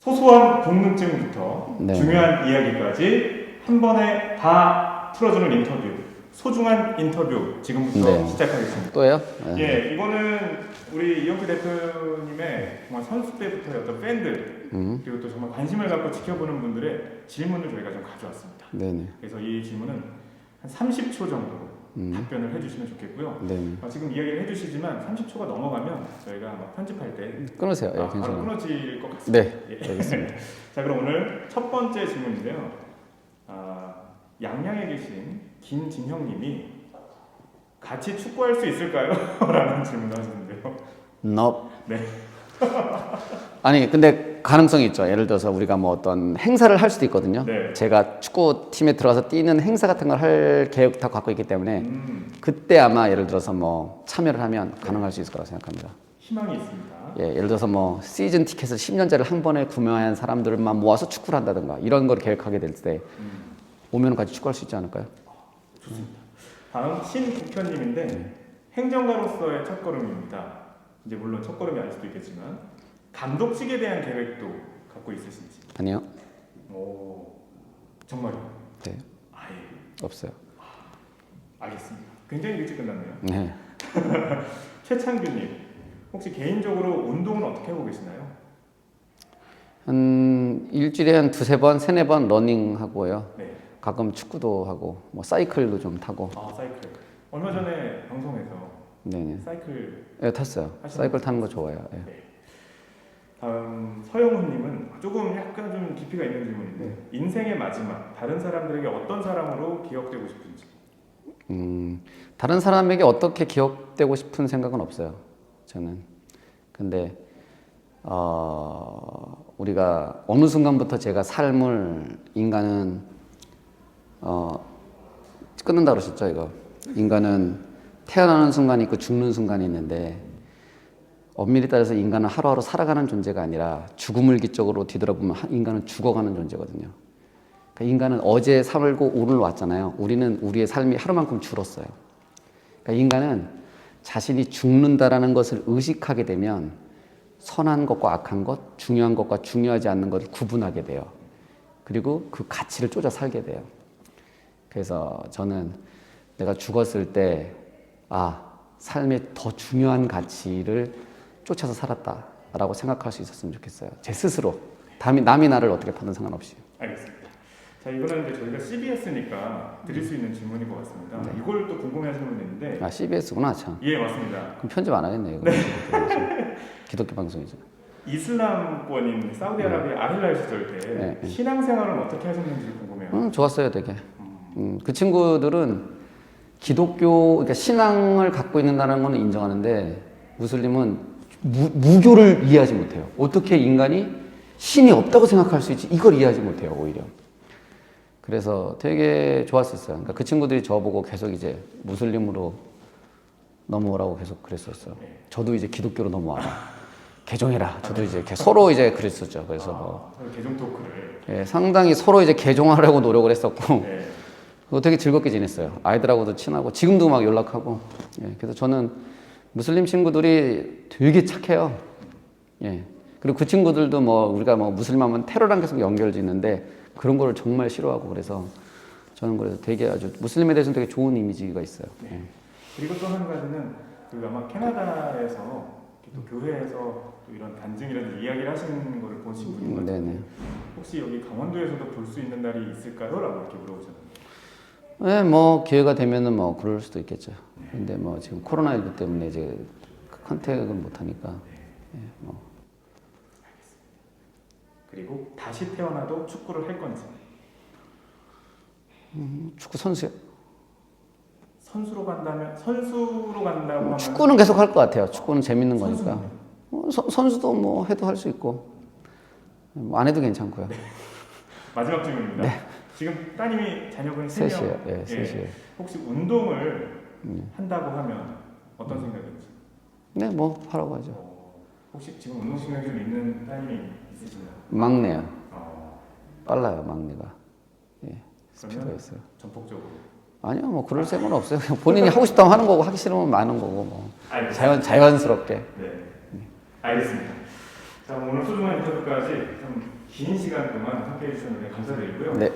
소소한 궁금증부터 네. 중요한 이야기까지 한 번에 다 풀어주는 인터뷰, 소중한 인터뷰 지금부터 네. 시작하겠습니다. 또요? 예, 이거는 우리 이영표 대표님의 정말 선수 때부터의 어떤 팬들 그리고 또 정말 관심을 갖고 지켜보는 분들의 질문을 저희가 좀 가져왔습니다. 네네. 그래서 이 질문은 한 30초 정도로 답변을 해주시면 좋겠고요. 네네. 지금 이야기를 해주시지만 30초가 넘어가면 저희가 아마 편집할 때 끊으세요. 예, 바로 괜찮아요. 끊어질 것 같습니다. 네, 예. 알겠습니다. 자, 그럼 오늘 첫 번째 질문인데요. 양양에 계신 김진형님이 같이 축구할 수 있을까요? 라는 질문을 하셨는데요. No. 네. 아니 근데 가능성이 있죠. 예를 들어서 우리가 뭐 어떤 행사를 할 수도 있거든요. 네. 제가 축구 팀에 들어가서 뛰는 행사 같은 걸 할 계획 다 갖고 있기 때문에 그때 아마 예를 들어서 뭐 참여를 하면 가능할 수 있을 거라고 생각합니다. 희망이 있습니다. 예, 예를 들어서 뭐 시즌 티켓을 10년짜리를 한 번에 구매한 사람들만 모아서 축구를 한다든가 이런 걸 계획하게 될 때 오면 같이 축구할 수 있지 않을까요? 좋습니다. 다음 신국현님인데 행정가로서의 첫걸음입니다. 이제 물론 첫걸음이 아닐 수도 있겠지만 감독직에 대한 계획도 갖고 있으신지? 아니요. 오, 정말요? 네, 아예 없어요. 알겠습니다. 굉장히 일찍 끝났네요. 네. 최창규님, 혹시 개인적으로 운동은 어떻게 하고 계시나요? 한 일주일에 한 두세 번, 세네 번 러닝 하고요. 네. 가끔 축구도 하고 뭐 사이클도 좀 타고. 사이클. 얼마 전에 방송에서 네네. 사이클 예, 탔어요. 사이클 타는 거 좋아해요. 예. 네. 다음 서영훈님은 조금 약간 좀 깊이가 있는 질문인데 인생의 마지막 다른 사람들에게 어떤 사람으로 기억되고 싶은지. 다른 사람에게 어떻게 기억되고 싶은 생각은 없어요. 저는. 근데 우리가 어느 순간부터 제가 삶을 인간은 끊는다 그러셨죠, 이거. 인간은 태어나는 순간이 있고 죽는 순간이 있는데 엄밀히 따라서 인간은 하루하루 살아가는 존재가 아니라 죽음을 기적으로 뒤돌아보면 인간은 죽어가는 존재거든요. 그러니까 인간은 어제 살고 오늘 왔잖아요. 우리는 우리의 삶이 하루만큼 줄었어요. 그러니까 인간은 자신이 죽는다라는 것을 의식하게 되면 선한 것과 악한 것, 중요한 것과 중요하지 않는 것을 구분하게 돼요. 그리고 그 가치를 쫓아 살게 돼요. 그래서 저는 내가 죽었을 때 삶의 더 중요한 가치를 쫓아서 살았다라고 생각할 수 있었으면 좋겠어요. 제 스스로. 남이 나를 어떻게 파든 상관없이. 알겠습니다. 자, 이거는 이제 저희가 CBS니까 드릴 수 있는 질문인 것 같습니다. 네. 이걸 또 궁금해하시는 분이 있는데. CBS구나 참. 예, 맞습니다. 그럼 편집 안 하겠네 이거. 네. 기독교 방송이죠. 이슬람권인 사우디아라비아 아힐랄 시절 때 네. 신앙생활은 어떻게 하셨는지 궁금해요. 좋았어요 되게. 그 친구들은 그러니까 신앙을 갖고 있는다는 건 인정하는데 무슬림은 무교를 이해하지 못해요. 어떻게 인간이 신이 없다고 생각할 수 있지? 이걸 이해하지 못해요 오히려. 그래서 되게 좋았었어요. 그러니까 그 친구들이 저보고 계속 이제 무슬림으로 넘어오라고 계속 그랬었어요. 저도 이제 기독교로 넘어와라. 개종해라. 저도 이제 서로 이제 그랬었죠. 그래서 개종 토크를. 예, 상당히 서로 이제 개종하려고 노력을 했었고 네. 그거 되게 즐겁게 지냈어요. 아이들하고도 친하고 지금도 막 연락하고. 예, 그래서 저는 무슬림 친구들이 되게 착해요. 예. 그리고 그 친구들도 뭐 우리가 뭐 무슬림하면 테러랑 계속 연결짓는데 그런 거를 정말 싫어하고 그래서 저는 그래서 되게 아주 무슬림에 대해서는 되게 좋은 이미지가 있어요. 네. 예. 그리고 또 한 가지는 아마 캐나다에서 또 교회에서 또 이런 간증이라든지 이야기를 하시는 거를 보신 분인 것 같아요. 혹시 여기 강원도에서도 볼 수 있는 날이 있을까요? 라고 이렇게 물어보셨는데. 네, 뭐 기회가 되면은 뭐 그럴 수도 있겠죠. 근데 뭐 지금 코로나19 때문에 이제 컨택을 못 하니까. 예, 뭐. 그리고 다시 태어나도 축구를 할 건지. 축구 선수요. 선수로 간다고 하면 축구는 계속 할 것 같아요. 축구는 재밌는 거니까. 선수는요? 선수도 뭐 해도 할 수 있고 뭐 안 해도 괜찮고요. 네. 마지막 질문입니다. 네. 지금 따님이 자녀분 3명. 셋이에요. 예, 셋이에요. 혹시 운동을 한다고 하면 어떤 생각인지? 네, 뭐 하라고 하죠. 혹시 지금 운동신경이 좀 있는 따님이 있으신가요? 막내요. 빨라요, 막내가. 예, 스피드가 그러면 있어요. 전폭적으로. 아니요, 뭐 그럴 생각은 없어요. 그냥 본인이 하고 싶다면 하는 거고 하기 싫으면 마는 거고 뭐 자연스럽게. 네. 알겠습니다. 자, 오늘 소중한 인터뷰까지 좀 긴 시간 동안 함께해 주셨는데 감사드리고요. 네.